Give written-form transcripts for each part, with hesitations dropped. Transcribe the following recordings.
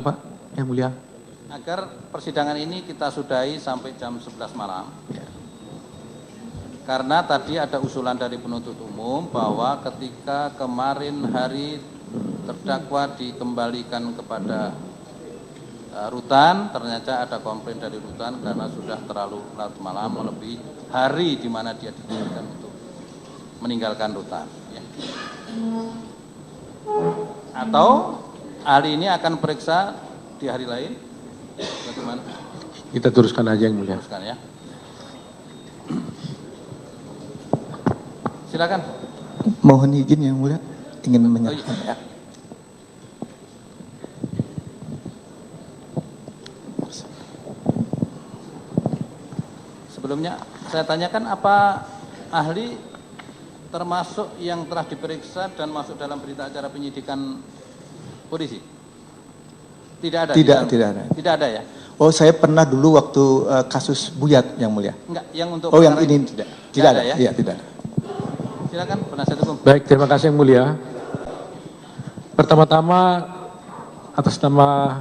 Pak, yang mulia. Agar persidangan ini kita sudahi sampai jam 11 malam. Ya. Karena tadi ada usulan dari penuntut umum bahwa ketika kemarin hari terdakwa dikembalikan kepada rutan, ternyata ada komplain dari rutan karena sudah terlalu larut malam, melebihi hari di mana dia diizinkan untuk meninggalkan rutan. Ya. Atau ahli ini akan periksa di hari lain, bagaimana? Kita teruskan aja yang mulia. Teruskan ya. Silakan. Mohon izin yang mulia, ingin menyatakan ya. Sebelumnya saya tanyakan apa ahli termasuk yang telah diperiksa dan masuk dalam berita acara penyidikan polisi? Tidak ada. Tidak ada. Tidak ada ya? Oh, saya pernah dulu waktu kasus Buyat yang mulia. Enggak, yang untuk Oh, yang ini tidak. Tidak ada ya? Iya, tidak ada. Silakan penasihat hukum. Baik, terima kasih yang mulia. Pertama-tama atas nama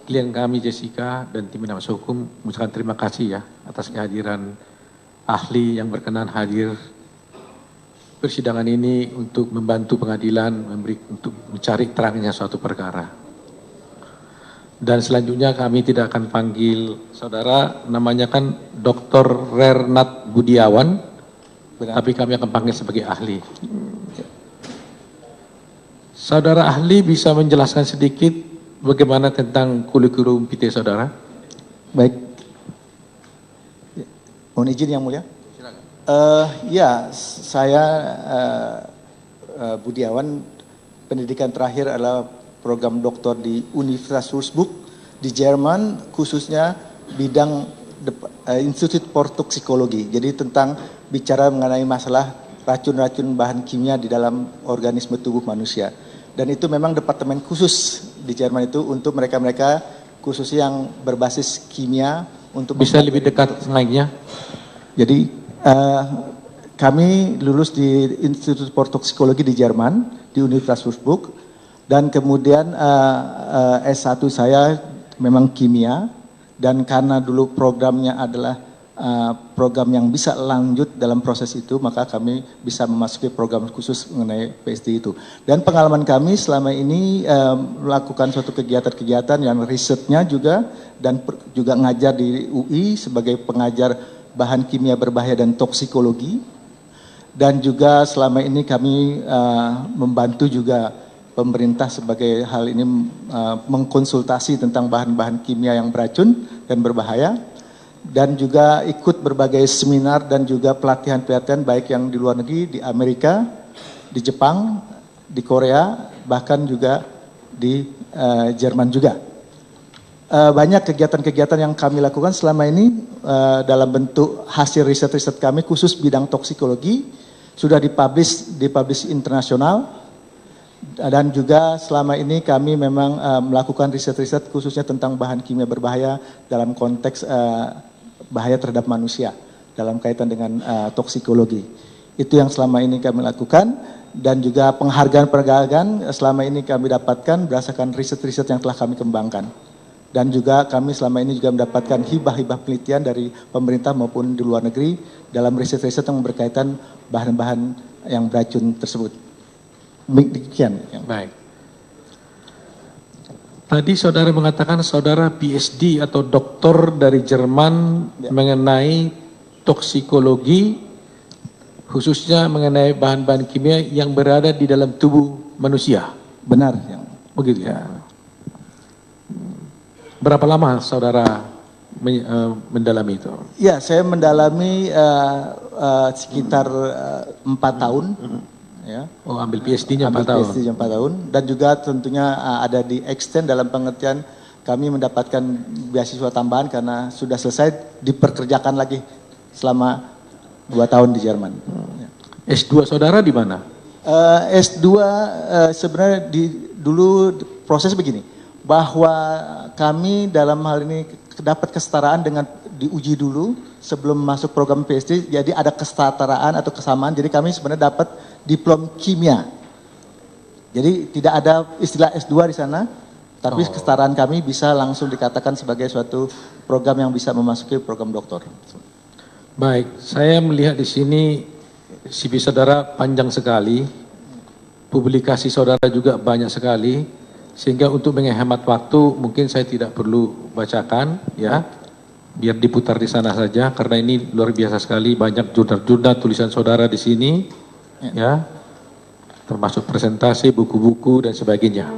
klien kami Jessica dan tim penasihat hukum mengucapkan terima kasih ya atas kehadiran ahli yang berkenan hadir persidangan ini untuk membantu pengadilan untuk mencari terangnya suatu perkara. Dan selanjutnya kami tidak akan panggil saudara, namanya kan Dr. Rernat Budiawan, tapi kami akan panggil sebagai ahli. Saudara ahli bisa menjelaskan sedikit bagaimana tentang kurikulum PT saudara? Baik. Mohon izin yang mulia. Silakan. Ya, saya Budiawan, pendidikan terakhir adalah program doktor di Universitas Würzburg di Jerman, khususnya bidang Institut Portoksikologi. Jadi tentang bicara mengenai masalah racun-racun bahan kimia di dalam organisme tubuh manusia. Dan itu memang departemen khusus di Jerman itu untuk mereka-mereka khusus yang berbasis kimia untuk bisa lebih dekat mic-nya. Jadi kami lulus di Institut Portoksikologi di Jerman di Universitas Würzburg dan kemudian S1 saya memang kimia dan karena dulu programnya adalah program yang bisa lanjut dalam proses itu, maka kami bisa memasuki program khusus mengenai PhD itu. Dan pengalaman kami selama ini melakukan suatu kegiatan-kegiatan yang risetnya juga dan juga ngajar di UI sebagai pengajar bahan kimia berbahaya dan toksikologi. Dan juga selama ini kami membantu juga pemerintah sebagai hal ini mengkonsultasi tentang bahan-bahan kimia yang beracun dan berbahaya. Dan juga ikut berbagai seminar dan juga pelatihan-pelatihan baik yang di luar negeri, di Amerika, di Jepang, di Korea, bahkan juga di Jerman juga. Banyak kegiatan-kegiatan yang kami lakukan selama ini dalam bentuk hasil riset-riset kami khusus bidang toksikologi, sudah dipublish internasional, dan juga selama ini kami memang melakukan riset-riset khususnya tentang bahan kimia berbahaya dalam konteks bahaya terhadap manusia dalam kaitan dengan toksikologi. Itu yang selama ini kami lakukan dan juga penghargaan-penghargaan selama ini kami dapatkan berdasarkan riset-riset yang telah kami kembangkan. Dan juga kami selama ini juga mendapatkan hibah-hibah penelitian dari pemerintah maupun di luar negeri dalam riset-riset yang berkaitan bahan-bahan yang beracun tersebut. Demikian. Baik. Tadi saudara mengatakan saudara PhD atau doktor dari Jerman mengenai toksikologi, khususnya mengenai bahan-bahan kimia yang berada di dalam tubuh manusia. Benar. Begitu ya. Berapa lama saudara mendalami itu? Ya, saya mendalami sekitar 4 tahun. Ya. Oh, ambil PhD-nya 4 tahun. PhD-nya 4 tahun dan juga tentunya ada di extend dalam pengertian kami mendapatkan beasiswa tambahan karena sudah selesai diperkerjakan lagi selama 2 tahun di Jerman. S2 saudara di mana? S2 sebenarnya dulu proses begini, bahwa kami dalam hal ini dapat kesetaraan dengan diuji dulu sebelum masuk program PhD, jadi ada kesetaraan atau kesamaan, jadi kami sebenarnya dapat diplom kimia. Jadi tidak ada istilah S2 di sana, Tapi kesetaraan kami bisa langsung dikatakan sebagai suatu program yang bisa memasuki program doktor. Baik, saya melihat di sini CV saudara panjang sekali, publikasi saudara juga banyak sekali, sehingga untuk menghemat waktu mungkin saya tidak perlu bacakan, ya, biar diputar di sana saja, karena ini luar biasa sekali, banyak jurnal-jurnal tulisan saudara di sini, ya, termasuk presentasi, buku-buku dan sebagainya.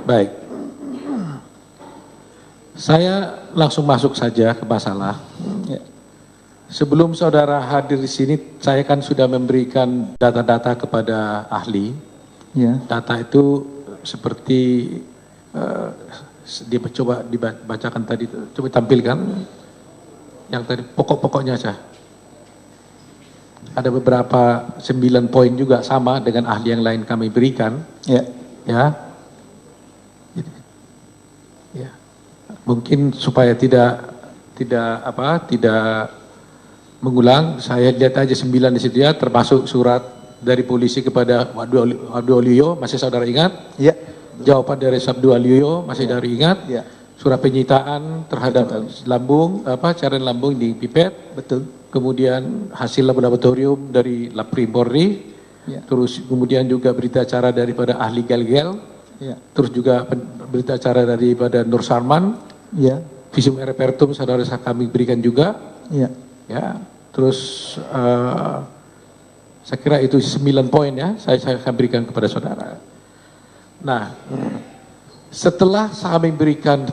Baik, saya langsung masuk saja ke masalah. Sebelum saudara hadir di sini, saya kan sudah memberikan data-data kepada ahli. Ya. Data itu seperti coba dibacakan tadi, coba tampilkan yang tadi pokok-pokoknya saja. Ada beberapa 9 poin juga sama dengan ahli yang lain kami berikan. Ya. Ya. Ya. Mungkin supaya tidak mengulang, saya lihat aja 9 di situ ya, termasuk surat dari polisi kepada Abdul Waluyo, masih saudara ingat? Ya. Jawaban dari Abdul Waluyo, masih saudara ingat? Ya. Surat penyitaan terhadap lambung, cairan lambung di pipet. Betul. Kemudian hasil laboratorium dari Laprim Polri. Ya. Terus kemudian juga berita acara daripada ahli Gel-Gel. Ya. Terus juga berita acara daripada Nur Sarman. Ya. Visum repertum saudara kami berikan juga. Ya. Ya. Terus saya kira itu 9 poin ya, saya akan berikan kepada saudara. Nah, setelah saya memberikan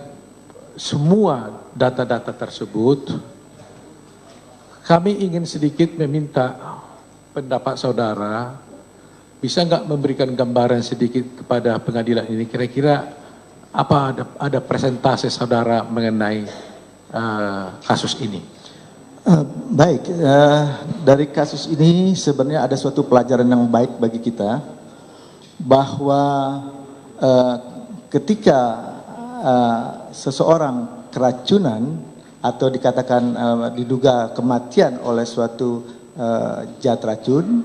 semua data-data tersebut, kami ingin sedikit meminta pendapat saudara, bisa nggak memberikan gambaran sedikit kepada pengadilan ini, kira-kira apa ada presentasi saudara mengenai kasus ini? Baik, dari kasus ini sebenarnya ada suatu pelajaran yang baik bagi kita, bahwa ketika seseorang keracunan atau dikatakan diduga kematian oleh suatu zat racun,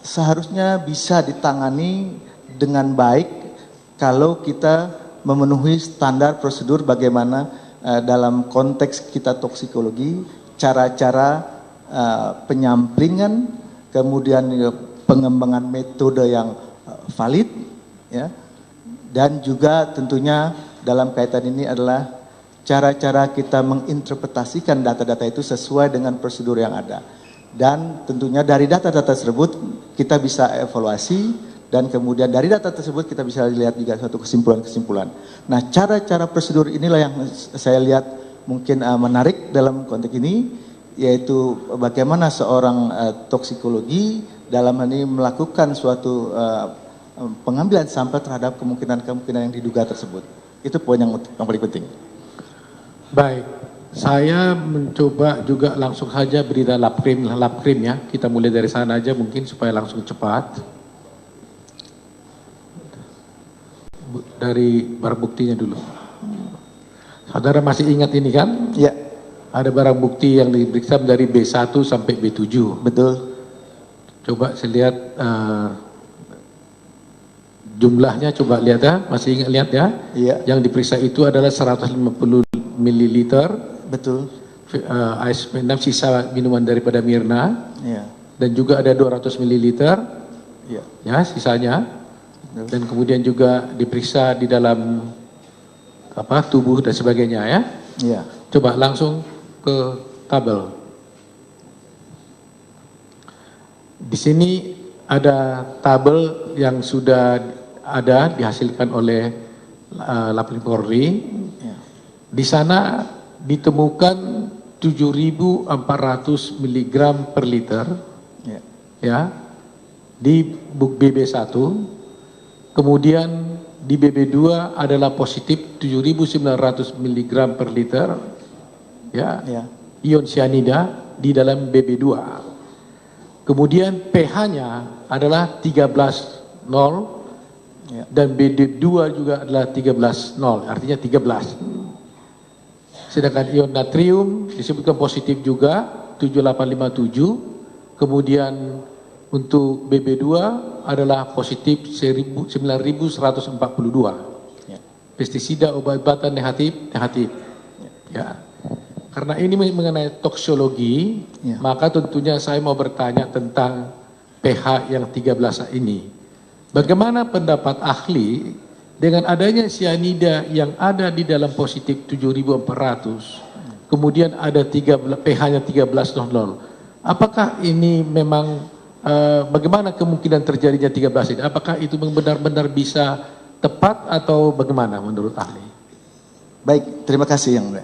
seharusnya bisa ditangani dengan baik kalau kita memenuhi standar prosedur bagaimana dalam konteks kita toksikologi, cara-cara penyamplingan, kemudian pengembangan metode yang valid, ya, dan juga tentunya dalam kaitan ini adalah cara-cara kita menginterpretasikan data-data itu sesuai dengan prosedur yang ada. Dan tentunya dari data-data tersebut kita bisa evaluasi, dan kemudian dari data tersebut kita bisa lihat juga suatu kesimpulan-kesimpulan. Nah, cara-cara prosedur inilah yang saya lihat mungkin menarik dalam konteks ini, yaitu bagaimana seorang toksikologi dalam hal ini melakukan suatu pengambilan sampel terhadap kemungkinan-kemungkinan yang diduga tersebut. Itu poin yang paling penting. Baik, saya mencoba juga langsung saja berita Laprim ya. Kita mulai dari sana aja mungkin supaya langsung cepat. Dari barang buktinya dulu. Saudara masih ingat ini kan? Ya. Ada barang bukti yang diperiksa dari B1 sampai B7. Betul. Coba saya lihat jumlahnya, coba lihat ya, masih ingat lihat ya? Iya. Yang diperiksa itu adalah 150 ml. Betul. AS6 sisa minuman daripada Mirna. Iya. Dan juga ada 200 ml. Iya. Ya, sisanya. Dan kemudian juga diperiksa di dalam tubuh dan sebagainya ya. Iya. Coba langsung ke tabel. Di sini ada tabel yang sudah ada dihasilkan oleh Laprim Polri. Ya. Di sana ditemukan 7.400 mg per liter. Ya. Ya. Di buk BB1. Kemudian di BB2 adalah positif 7.900 mg per liter, ya, ion cyanida di dalam BB2. Kemudian pH-nya adalah 13,0 dan BB2 juga adalah 13,0, artinya 13. Sedangkan ion natrium disebutkan positif juga 7857. Kemudian untuk BB2 adalah positif 9.142. Pestisida obat-obatan negatif. Ya. Karena ini mengenai toksologi, maka tentunya saya mau bertanya tentang pH yang 13 ini. Bagaimana pendapat ahli dengan adanya sianida yang ada di dalam positif 7.400, kemudian ada pH-nya 13.00. Apakah ini memang bagaimana kemungkinan terjadinya 13 ini? Apakah itu benar-benar bisa tepat atau bagaimana menurut ahli? Baik, terima kasih Yang Mulia.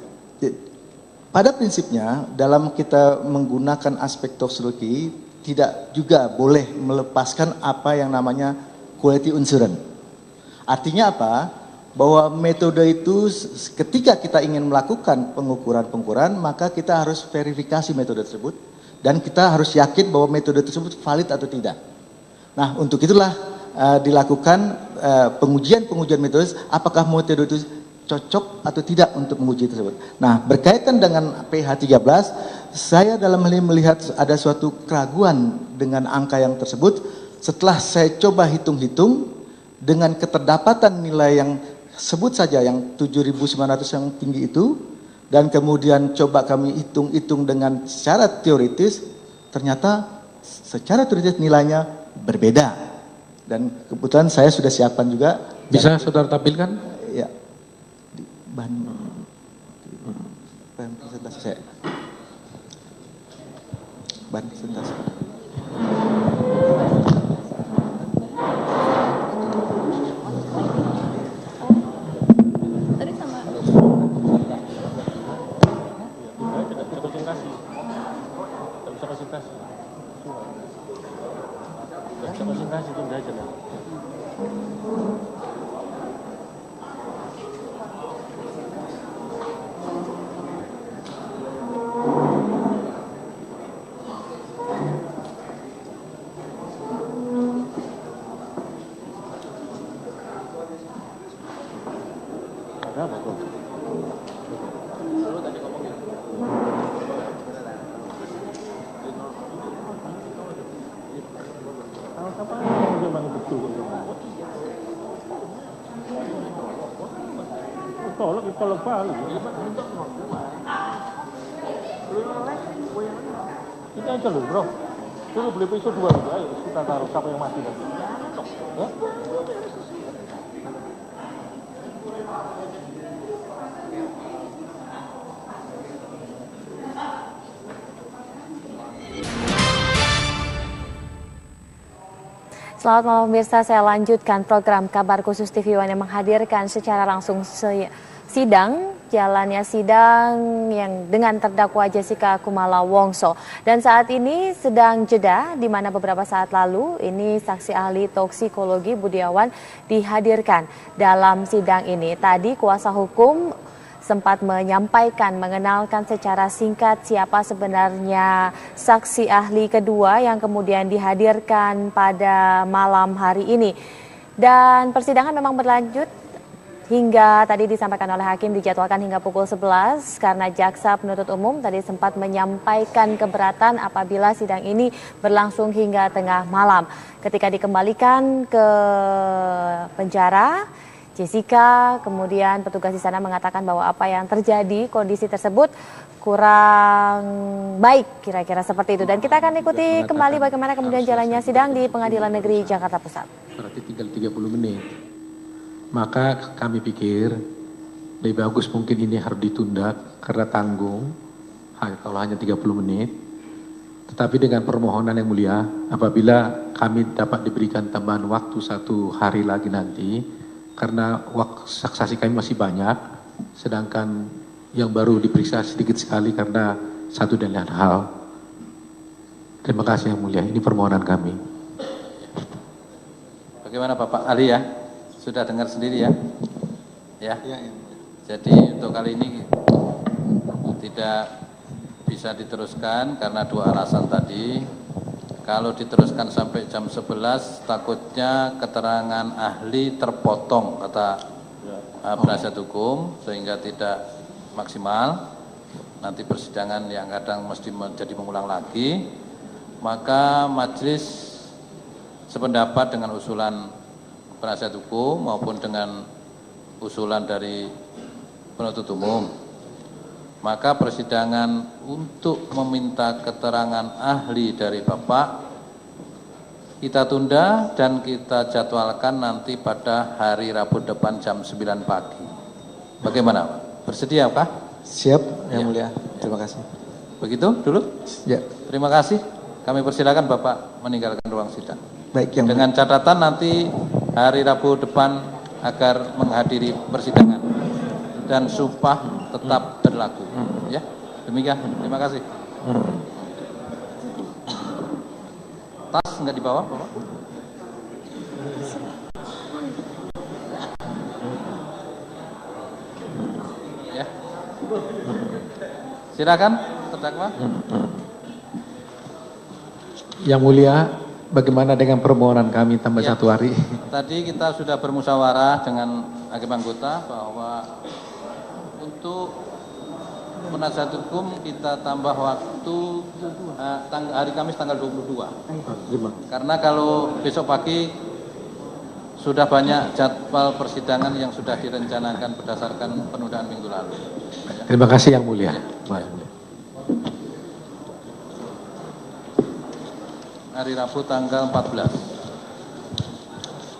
Pada prinsipnya dalam kita menggunakan aspek toksologi tidak juga boleh melepaskan apa yang namanya quality assurance. Artinya apa? Bahwa metode itu ketika kita ingin melakukan pengukuran-pengukuran maka kita harus verifikasi metode tersebut dan kita harus yakin bahwa metode tersebut valid atau tidak. Nah, untuk itulah dilakukan pengujian metode apakah metode itu cocok atau tidak untuk menguji tersebut. Nah, berkaitan dengan pH 13, saya dalam hal ini melihat ada suatu keraguan dengan angka yang tersebut. Setelah saya coba hitung-hitung dengan keterdapatan nilai yang sebut saja yang 7.900 yang tinggi itu, dan kemudian coba kami hitung-hitung dengan secara teoritis, ternyata secara teoritis nilainya berbeda. Dan kebetulan saya sudah siapkan juga. Bisa saudara tampilkan? Ya. Bahan presentasi saya. Bahan presentasi. Tadi sama. Presentasi itu udah aja lah. Ada apa tuh? Kapan dia bangun betul? Tolong balik. Kita aja loh bro. Dulu beli pisau 2 gitu. Ayo kita taruh siapa yang mati nanti. Ya? Selamat malam pemirsa, saya lanjutkan program Kabar Khusus TV One yang menghadirkan secara langsung jalannya sidang yang dengan terdakwa Jessica Kumala Wongso. Dan saat ini sedang jeda, di mana beberapa saat lalu ini saksi ahli toksikologi Budiawan dihadirkan dalam sidang ini. Tadi kuasa hukum sempat menyampaikan, mengenalkan secara singkat siapa sebenarnya saksi ahli kedua yang kemudian dihadirkan pada malam hari ini. Dan persidangan memang berlanjut hingga tadi disampaikan oleh hakim dijadwalkan hingga pukul 11 karena jaksa penuntut umum tadi sempat menyampaikan keberatan apabila sidang ini berlangsung hingga tengah malam. Ketika dikembalikan ke penjara, Jessica, kemudian petugas di sana mengatakan bahwa apa yang terjadi, kondisi tersebut kurang baik, kira-kira seperti itu. Dan kita akan ikuti kembali bagaimana kemudian jalannya sidang di Pengadilan Negeri Jakarta Pusat. Berarti tinggal 30 menit. Maka kami pikir lebih bagus mungkin ini harus ditunda karena tanggung, kalau hanya 30 menit. Tetapi dengan permohonan yang mulia, apabila kami dapat diberikan tambahan waktu 1 hari lagi nanti, karena saksi kami masih banyak, sedangkan yang baru diperiksa sedikit sekali karena satu dan lain hal. Terima kasih yang mulia, ini permohonan kami. Bagaimana Bapak Ali ya? Sudah dengar sendiri ya? Ya. Jadi untuk kali ini tidak bisa diteruskan karena 2 alasan tadi. Kalau diteruskan sampai jam 11 takutnya keterangan ahli terpotong kata penasihat hukum sehingga tidak maksimal. Nanti persidangan yang kadang mesti menjadi mengulang lagi. Maka majelis sependapat dengan usulan penasihat hukum maupun dengan usulan dari penuntut umum, maka persidangan untuk meminta keterangan ahli dari Bapak kita tunda dan kita jadwalkan nanti pada hari Rabu depan jam 9 pagi. Bagaimana Pak? Bersedia Pak? Siap, Yang Ya. Mulia. Terima kasih. Begitu dulu? Ya. Terima kasih. Kami persilakan Bapak meninggalkan ruang sidang. Baik, Yang Mulia. Dengan catatan nanti hari Rabu depan agar menghadiri persidangan dan sumpah tetap berlaku. Ya, demikian. Terima kasih. Tas nggak dibawa, Bapak? Ya. Silakan terdakwa. Yang Mulia, bagaimana dengan permohonan kami tambah Ya. 1 hari? Tadi kita sudah bermusyawarah dengan hakim anggota bahwa untuk penasihat hukum kita tambah waktu hari Kamis tanggal 22. Karena kalau besok pagi sudah banyak jadwal persidangan yang sudah direncanakan berdasarkan penundaan minggu lalu. Terima kasih Yang Mulia. Hari Rabu tanggal 14.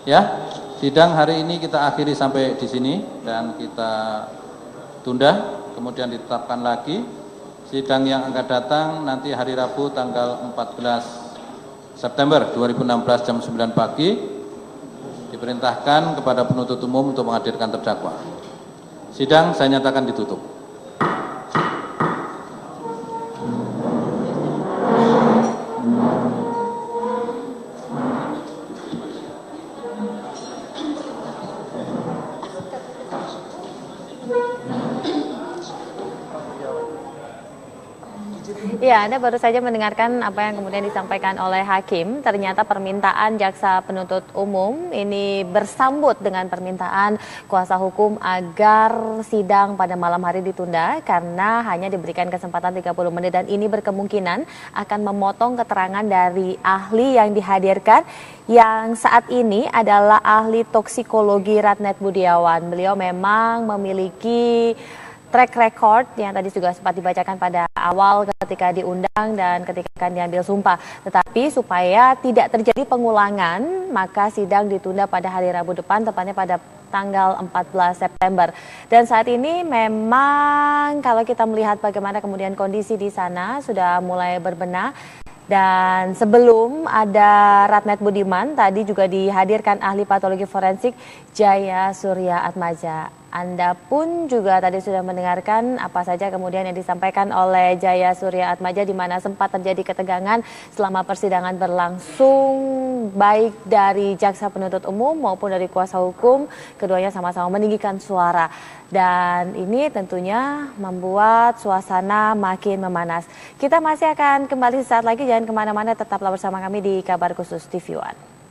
Ya, sidang hari ini kita akhiri sampai di sini dan kita tunda, kemudian ditetapkan lagi. Sidang yang akan datang nanti hari Rabu tanggal 14 September 2016 jam 9 pagi. Diperintahkan kepada penuntut umum untuk menghadirkan terdakwa. Sidang saya nyatakan ditutup. Ya, Anda baru saja mendengarkan apa yang kemudian disampaikan oleh hakim. Ternyata permintaan jaksa penuntut umum ini bersambut dengan permintaan kuasa hukum agar sidang pada malam hari ditunda karena hanya diberikan kesempatan 30 menit dan ini berkemungkinan akan memotong keterangan dari ahli yang dihadirkan yang saat ini adalah ahli toksikologi Ratnet Budiawan. Beliau memang memiliki track record yang tadi juga sempat dibacakan pada awal ketika diundang dan ketika akan diambil sumpah. Tetapi supaya tidak terjadi pengulangan, maka sidang ditunda pada hari Rabu depan, tepatnya pada tanggal 14 September. Dan saat ini memang kalau kita melihat bagaimana kemudian kondisi di sana sudah mulai berbenah. Dan sebelum ada Ratnet Budiman, tadi juga dihadirkan ahli patologi forensik Jaya Surya Atmaja. Anda pun juga tadi sudah mendengarkan apa saja kemudian yang disampaikan oleh Jaya Surya Atmaja di mana sempat terjadi ketegangan selama persidangan berlangsung baik dari jaksa penuntut umum maupun dari kuasa hukum. Keduanya sama-sama meninggikan suara. Dan ini tentunya membuat suasana makin memanas. Kita masih akan kembali sesaat lagi, jangan kemana-mana, tetaplah bersama kami di Kabar Khusus TV One.